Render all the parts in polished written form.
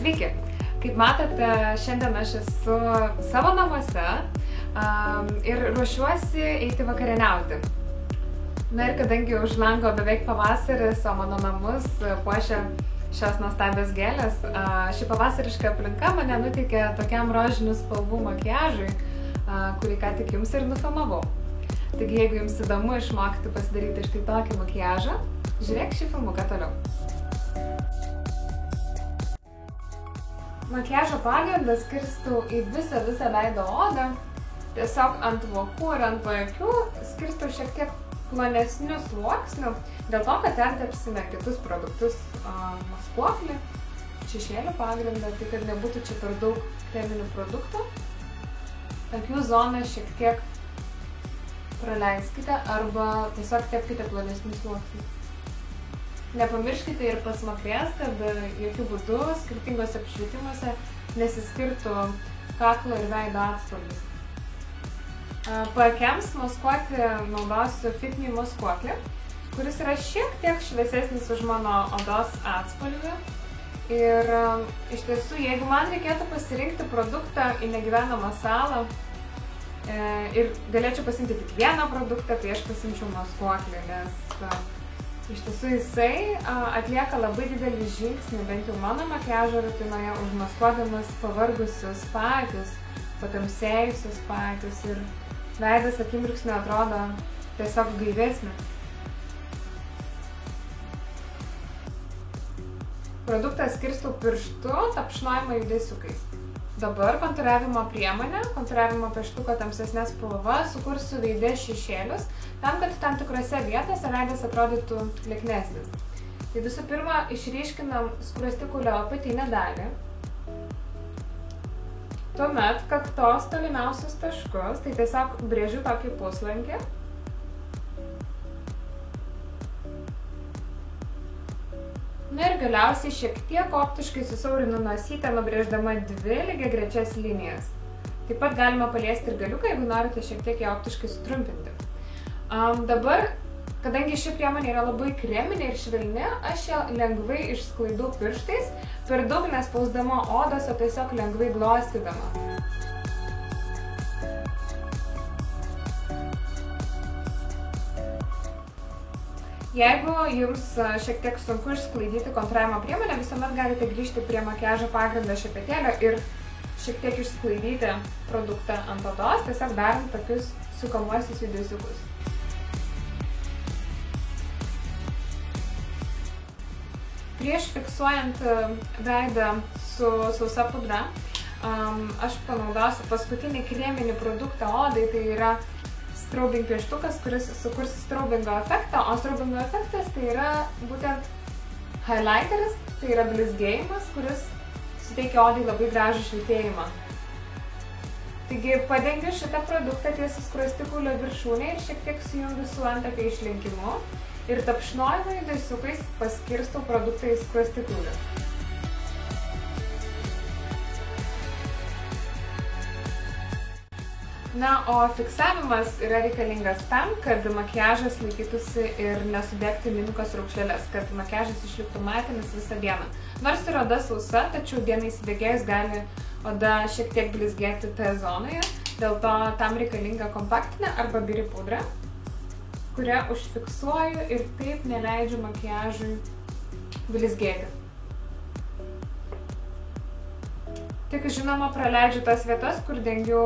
Sveiki! Kaip matote, šiandien aš esu savo namuose ir ruošiuosi eiti vakarieniauti. Na ir kadangi už lango beveik pavasaris, o mano namus puošia šios nuostabios gėlės, ši pavasariška aplinka mane nuteikė tokiam rožinių spalvų makiažui, kurį ką tik jums ir nufilmavau. Taigi, jeigu jums įdomu išmokti pasidaryti štai tokį makiažą, žiūrėk šį filmuką toliau. Makiažo pagrindą skirstau į visą veido odą. Tiesiog ant vokų ir ant paakių skirstau šiek tiek plonesnių sluoksnių, dėl to, kad ten tepsime kitus produktus, maskuoklį, šešėlių pagrindą, tai kad nebūtų čia per daug kreminių produktų. Akių zoną šiek tiek praleiskite arba tiesiog tepkite plonesnių sluoksnių. Nepamirškite ir pasmakrės, kad jokių būdų skirtingose apšvietimuose nesiskirtų kaklo ir veido atspalvis. Paakiams maskuoti naudosiu Fit Me maskuoklį, kuris yra šiek tiek šviesesnis už mano odos atspalvį. Ir iš tiesų, jeigu man reikėtų pasirinkti produktą į negyvenamą salą ir galėčiau pasiimti tik vieną produktą, tai aš pasimčiau maskuoklį, nes iš tiesų jisai atlieka labai didelį žingsnį, bent jau mano makiažo rutinoje, užmaskuodamas pavargusius paakius, patamsėjusius paakius ir veidas akimirksniu atrodo tiesiog gaivesnis. Produktą skirstau pirštu tapšnojimo judesiukais. Dabar kontūravimo priemonė, kontūravimo pieštuko tamsesnė spalva, sukursiu veide šešėlius, tam, kad tam tikrose vietose veidas atrodytų lieknesnis. Tai visų pirma, išryškinam skruostikulio apatinę dalį. Tuomet kaktos tolimiausius taškus, tai tiesiog brėžiu tokį puslankį. Na ir galiausiai šiek tiek optiškai susiaurinu nosytę, nubrėždama dvi lygiagrečias linijas. Taip pat galima paliesti ir galiuką, jeigu norite šiek tiek ją optiškai sutrumpinti. Dabar, kadangi ši priemonė yra labai kreminė ir švelni, aš ją lengvai išsklaidau pirštais, per daug nespausdama odos, o tiesiog lengvai glostydama. Jeigu jums šiek tiek sunku išsklaidyti kontūravimo priemonę, visuomet galite grįžti prie makiažo pagrindo šepetėlio ir šiek tiek išsklaidyti produktą ant odos, tiesiog darant tokius sukamuosius judesiukus. Prieš fiksuojant veidą su sausa pudra, aš panaudosiu paskutinį kreminį produktą odai, tai yra straubing pieštukas, kuris sukurs straubingo efektą, o straubingo efektas tai yra būtent highlighteris, tai yra blizgėjimas, kuris suteikia odai labai gražų švytėjimą. Taigi padengiu šitą produktą ties skruostikulio viršūnę ir šiek tiek sujungiu su antakio išlenkimu ir tapšnojimo judesiukais paskirstau produktą į skruostikulį. Na, o fiksavimas yra reikalingas tam, kad makiažas laikytųsi ir nesudegti mimikos raukšleles, kad makiažas išliktų matinis visą dieną. Nors ir oda sausa, tačiau dienai įsibėgėjus gali oda šiek tiek blizgėti T-zonoje, dėl to tam reikalinga kompaktinė arba biri pudra, kurią užfiksuoju ir taip neleidžiu makiažui blizgėti. Tik žinoma praleidžiu tas vietas, kur dengiu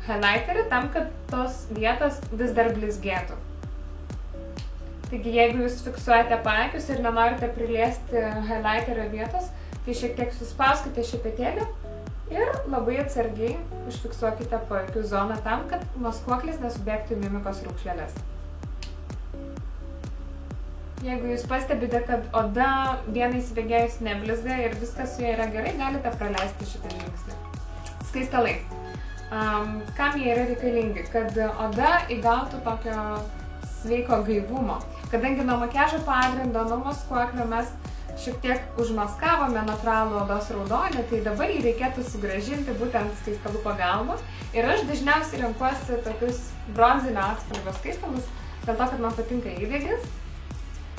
highlighterį, tam, kad tos vietos vis dar blizgėtų. Taigi, jeigu jūs fiksuojate paakius ir nenorite priliesti highlighterio vietos, tai šiek tiek suspauskite šepetėlį ir labai atsargiai užfiksuokite paakių zoną tam, kad maskuoklis nesubėgtų į mimikos raukšleles. Jeigu jūs pastebite, kad oda dienai įsibėgėjus neblizga ir viskas su ja yra gerai, galite praleisti šitą žingsnį. Skaistalai. Kam jie yra reikalingi? Kad oda įgautų tokio sveiko gaivumo. Kadangi nuo makiažo pagrindo, nuo maskuoklio mes šiek tiek užmaskavome natūralų odos raudonį, tai dabar jį reikėtų sugrąžinti būtent skaistalų pagalba. Ir aš dažniausiai renkuosi tokius bronzinio atspalvio skaistalus, dėl to, kad man patinka įdegis.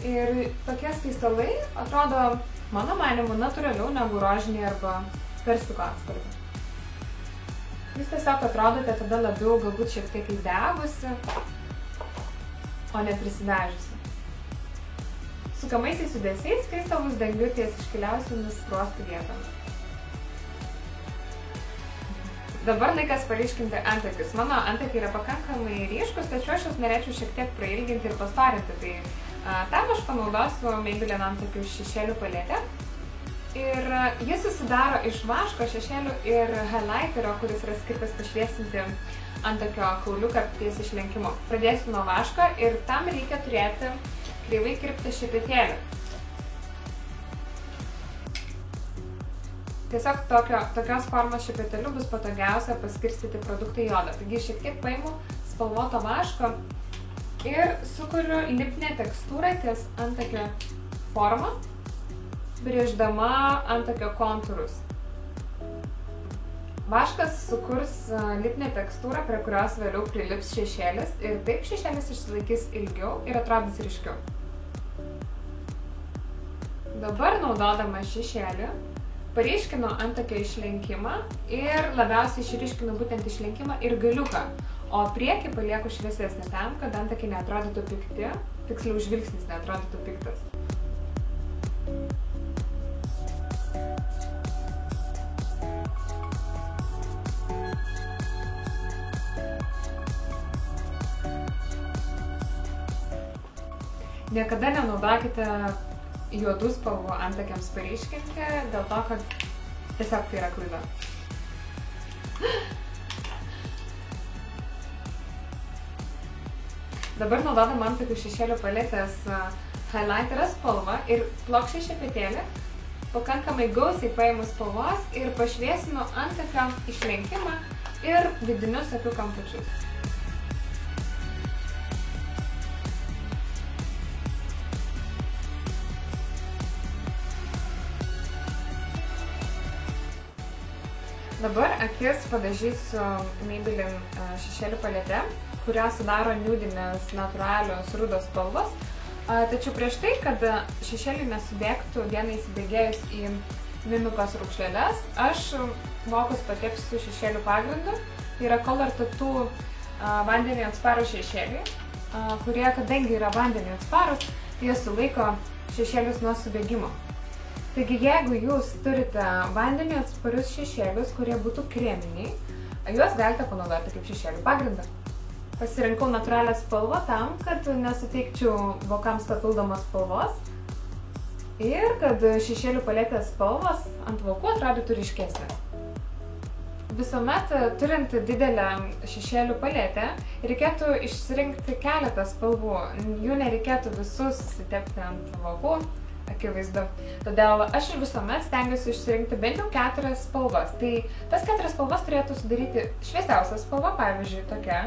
Ir tokie skaistalai atrodo mano manimu, natūraliau negu rožinį arba persiko atspalvį. Jūs tiesiog atrodote tada labiau galbūt šiek tiek įdegusi, o ne prisivežusi. Sukamaisiais judesiais skaistalus dengiu ties iškiliausiomis skruostų vietomis. Dabar laikas paryškinti antakius. Mano antakiai yra pakankamai ryškus, tačiau aš juos norėčiau šiek tiek prailginti ir pastorinti. Tai tam aš panaudosiu Maybelline antakių šešėlių paletę. Ir jis susidaro iš vaško, šešėlių ir highlighterio, kuris yra skirtas pašviesinti antakio kauliuką ties išlenkimu. Pradėsiu nuo vaško ir tam reikia turėti kreivai kirptą šepetėlį. Tiesiog tokios formos šepetėliu bus patogiausia paskirstyti produktą į odą. Taigi šiek tiek paimu spalvoto vaško ir sukuriu lipnią tekstūrą ties antakio formą, brėždama antakio kontūrus. Vaškas sukurs lipnią tekstūrą, prie kurios vėliau prilips šešėlis ir taip šešėlis išsilaikys ilgiau ir atrodys ryškiau. Dabar naudodama šešėlį paryškinu antakio išlenkimą ir labiausiai išryškinu būtent išlenkimą ir galiuką, o priekį palieku šviesesnį tam, kad antakiai neatrodytų pikti, tiksliau žvilgsnis neatrodytų piktas. Niekada nenaudokite juodų spalvų antakiams paryškinti, dėl to, kad tiesiog tai yra klaida. Dabar naudodama antakių šešėlių paletės highlighterio spalvą ir plokščią šepetėlį, pakankamai gausiai paimu spalvos ir pašviesinu antakio išlenkimą ir vidinius akių kampučius. Dabar akis padažysiu Maybelline šešėlių palete, kurią sudaro niudinės natūralios rudos spalvos. Tačiau prieš tai, kad šešėliai nesubėgtų dieną įsibėgėjus į mimikos raukšleles, aš vokus patepsiu šešėlių pagrindu. Tai yra Color Tattoo vandeniui atsparūs šešėliai, kurie, kadangi yra vandeniui atsparūs, jie sulaiko šešėlius nuo subėgimo. Taigi, jeigu jūs turite vandeniui atsparius šešėlius, kurie būtų kreminiai, juos galite panaudoti kaip šešėlių pagrindą. Pasirinkau natūralią spalvą tam, kad nesuteikčiau vokams papildomos spalvos ir kad šešėlių paletės spalvos ant vokų atrodytų ryškesnės. Visuomet, turint didelę šešėlių paletę, reikėtų išsirinkti keletą spalvų. Jų nereikėtų visus susitepti ant vokų. Akivaizdu. Todėl aš ir visuomet stengiuosi išsirinkti bent jau 4 spalvas. Tai tas 4 spalvas turėtų sudaryti šviesiausia spalva, pavyzdžiui, tokia.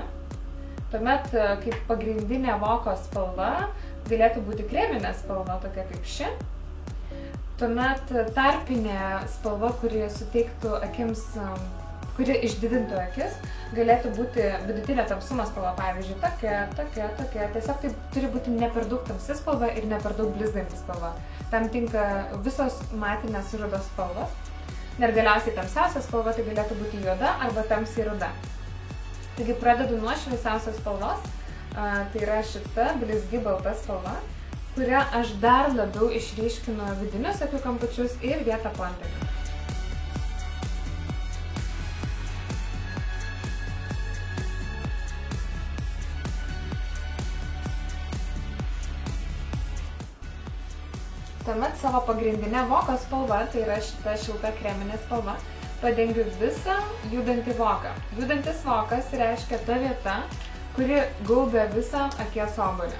Tuomet, kaip pagrindinė voko spalva, galėtų būti kreminė spalva, tokia kaip ši. Tuomet tarpinė spalva, kuri suteiktų akims, kuri išdidintų akis, galėtų būti vidutinė tamsumo spalva, pavyzdžiui, tokia. Tiesiog tai turi būti ne per daug tamsi spalva ir ne per daug blizganti spalva. Tam tinka visos matinės rudos spalvos. Ir galiausiai tamsiausia spalva tai galėtų būti juoda arba tamsiai ruda. Taigi pradedu nuo šviesiausios spalvos, tai yra šita blizgi balta spalva, kurią aš dar labiau išryškinu vidinius akių kampučius ir vietą po antakių. Tuomet savo pagrindinę voko spalvą, tai yra šita šilta kreminė spalva, padengiu visą judantį voką. Judantis vokas reiškia ta vieta, kuri gaubia visą akies obuolį.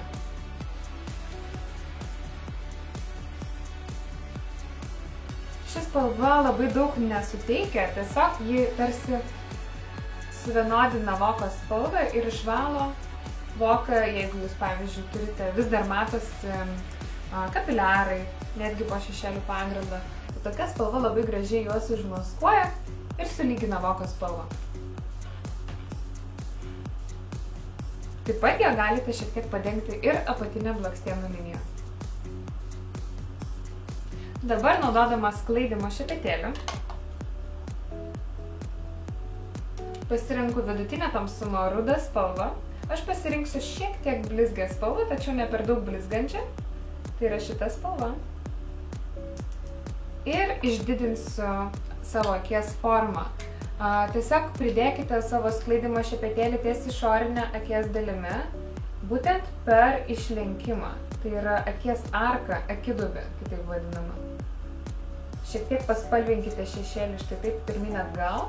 Ši spalva labai daug nesuteikia, tiesiog ji tarsi suvienodina voko spalvą ir išvalo voką, jeigu jūs, pavyzdžiui, turite vis dar matosi kapiliarai, netgi po šešėlių pagrindą. Tokia spalva labai gražiai juos užmaskuoja ir sulygina voko spalvą. Taip pat ją galite šiek tiek padengti ir apatinę blakstienų liniją. Dabar naudodama sklaidymo šepetėlį pasirenku vidutinio tamsumo rudą spalvą. Aš pasirinksiu šiek tiek blizgią spalvą, tačiau ne per daug blizgančią. Tai yra šita spalva. Ir išdidinsiu savo akies formą. Tiesiog pridėkite savo sklaidymo šepetėlį ties išorinę akies dalimi, būtent per išlenkimą. Tai yra akies arka, akidubė, kitaip vadinama. Šiek tiek paspalvinkite šešėlį štai taip pirmyn atgal.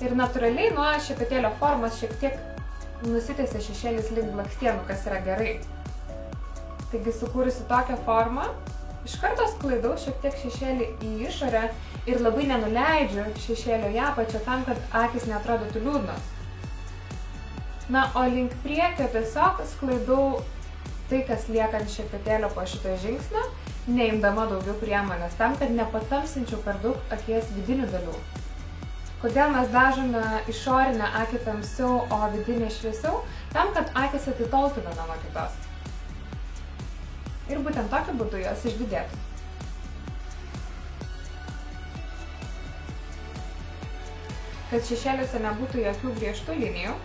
Ir natūraliai nuo šepetėlio formos šiek tiek nusitęsia šešėlis link blakstienų, kas yra gerai. Taigi sukūrusi tokią formą, iš karto sklaidau šiek tiek šešėlį į išorę ir labai nenuleidžiu šešėlio į apačią tam, kad akys neatrodytų liūdnos. Na, o link priekio tiesiog sklaidau tai, kas lieka ant šepetėlio po šito žingsnio, neimdama daugiau priemonės, tam, kad nepatamsinčiau per daug akies vidinių dalių. Kodėl mes dažome išorinę akį tamsiau, o vidinę šviesiau? Tam, kad akys atitoltų viena nuo kitos. Ir būtent tokiu būdu jos išdidėtų. Kad šešėliuose nebūtų jokių griežtų linijų,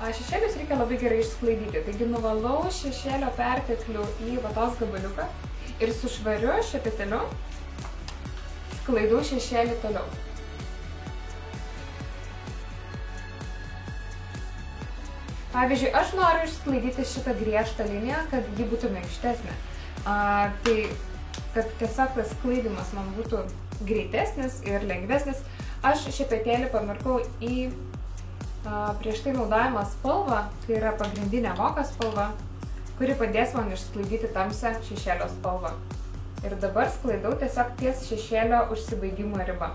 šešėlius reikia labai gerai išsklaidyti. Taigi nuvalau šešėlio perteklių į vatos gabaliuką ir su švariu šepetėliu sklaidau šešėlį toliau. Pavyzdžiui, aš noriu išsklaidyti šitą griežtą liniją, kad ji būtų minkštesnė. Tai, kad tiesiog tas sklaidimas man būtų greitesnis ir lengvesnis, aš šepetėlį pamirkau į prieš tai naudojamą spalvą, tai yra pagrindinė voko spalva, kuri padės man išsklaidyti tamsią šešėlio spalvą. Ir dabar sklaidau tiesiog ties šešėlio užsibaigimo riba.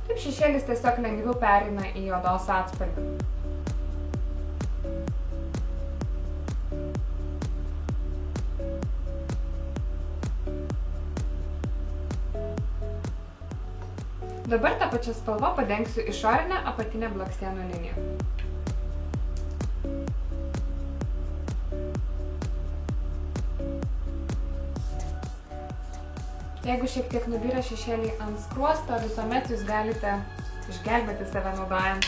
Taip šešėlis tiesiog lengviau pereina į odos atspalvį. Dabar tą pačią spalvą padengsiu išorinę apatinę blakstienų liniją. Jeigu šiek tiek nubyra šešėlį ant skruosto, visuomet jūs galite išgelbėti save naudojant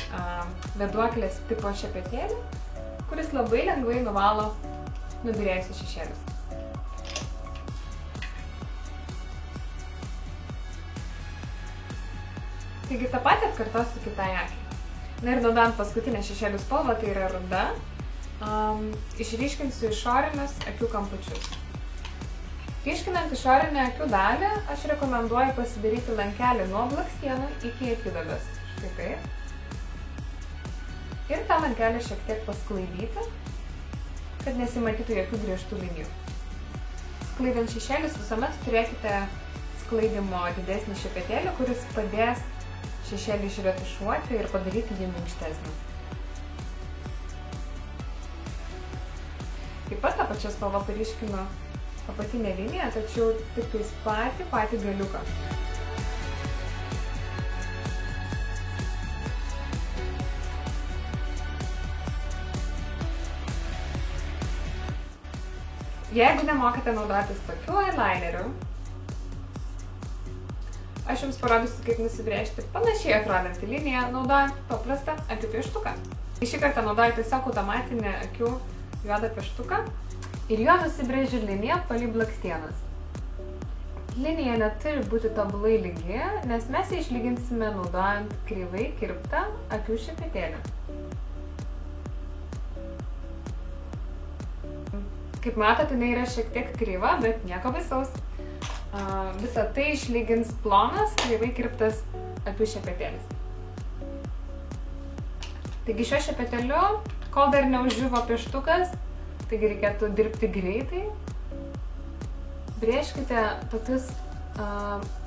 vėduoklės tipo šepetėlį, kuris labai lengvai nuvalo nubyrėjusius šešėlius. Taigi tą patį atkartosiu kitai akiai. Na ir naudojant paskutinę šešėlių spalvą, tai yra ruda, išryškinsiu išorinius akių kampučius. Ryškinant išorinę akių dalį, aš rekomenduoju pasidaryti lankelį nuo blakstienų iki akidubės. Štai taip. Ir tą lankelį šiek tiek pasklaidyti, kad nesimatytų jokių griežtų linijų. Sklaidant šešėlius visuomet turėkite sklaidimo didesnį šepetėlį, kuris padės šešėlį išretušuoti ir padaryti jį minkštesnį. Taip pat tą pačią spalvą paryškinu apatinę liniją, tačiau tiktais patį galiuką. Jeigu nemokate naudotis tokiu eyelineriu, aš jums parodysiu, kaip nusibrėžti panašiai atrodantį liniją, naudojant paprastą akių pieštuką. Šį kartą naudoju tiesiog automatinį akių juodą pieštuką ir juo nusibrėžiu liniją palei blakstienas. Linija neturi būti tobulai lygi, nes mes ją išlyginsime naudojant kreivai kirptą akių šepetėlį. Kaip matote, jinai yra šiek tiek kreiva, bet nieko baisaus. Visą tai išlygins plonas, kreivai kirptas akių šepetėlis. Taigi šiuo šepetėliu, kol dar neuždžiuvo pieštukas, taigi reikėtų dirbti greitai. Brėžkite tokius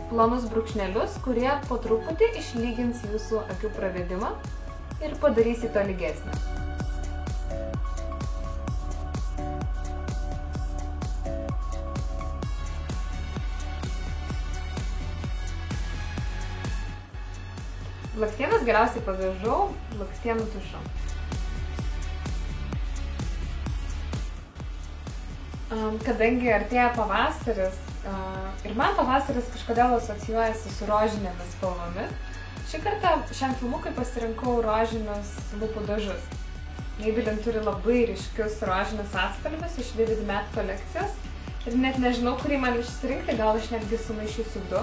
plonus brūkšnelius, kurie po truputį išlygins jūsų akių pravedimą ir padarys jį tolygesnį. Blakstienas geriausiai padažau blakstienų tušu. kadangi artėja pavasaris ir man pavasaris kažkodėl asocijuojasi su rožinėmis spalvomis, šį kartą šiam filmukui pasirinkau rožinius lūpų dažus. Maybelline turi labai ryškius rožinius atspalvius iš Vivid Matte kolekcijos ir net nežinau, kurį man išsirinkti, gal aš netgi sumaišysiu du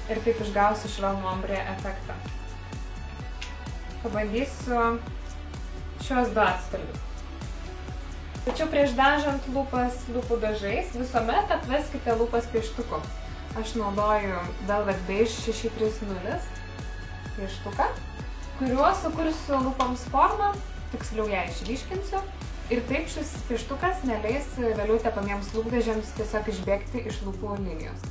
ir taip išgausiu švelnų ombre efektą. Pabandysiu šios du atspalvius. Tačiau prieš dažant lūpas lūpų dažais visuomet atveskite lūpas pieštuku. Aš naudoju Velvet Beige 630 pieštuką, kuriuo sukursiu lūpoms formą, tiksliau ją išryškinsiu ir taip šis pieštukas neleis vėliau tepamiems lūpdažiams tiesiog išbėgti iš lūpų linijos.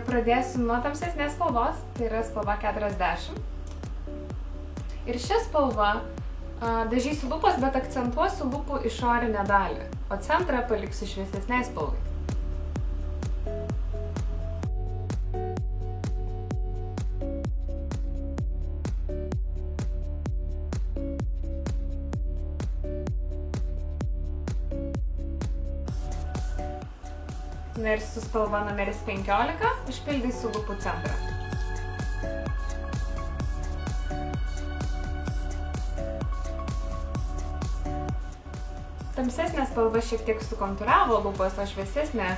Pradėsiu nuo tamsesnės spalvos, tai yra spalva 40. Ir šią spalvą dažysiu lūpas, bet akcentuosiu lūpų išorinę dalį, o centrą paliksiu šviesesnei spalvai. Ir su spalva numeris 15 užpildysiu lūpų centrą. Tamsesnė spalva šiek tiek sukontūravo lūpas, o šviesesnė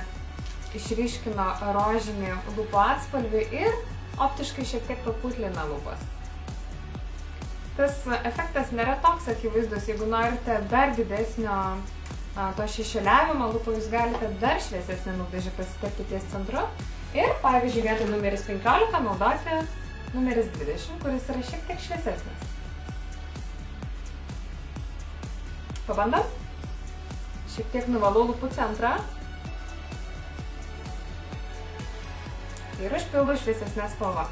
išryškino rožinį lūpų atspalvį ir optiškai šiek tiek paputlina lūpas. Tas efektas nėra toks akivaizdus, jeigu norite dar didesnio to šešėliavimo lūpų, jūs galite dar šviesesnį lūpdažį pasitepti ties centru ir, pavyzdžiui, vietoj numeris 15 naudoti numeris 20, kuris yra šiek tiek šviesesnis. Pabandom. Šiek tiek nuvalau lūpų centrą ir užpildau šviesesnę spalvą.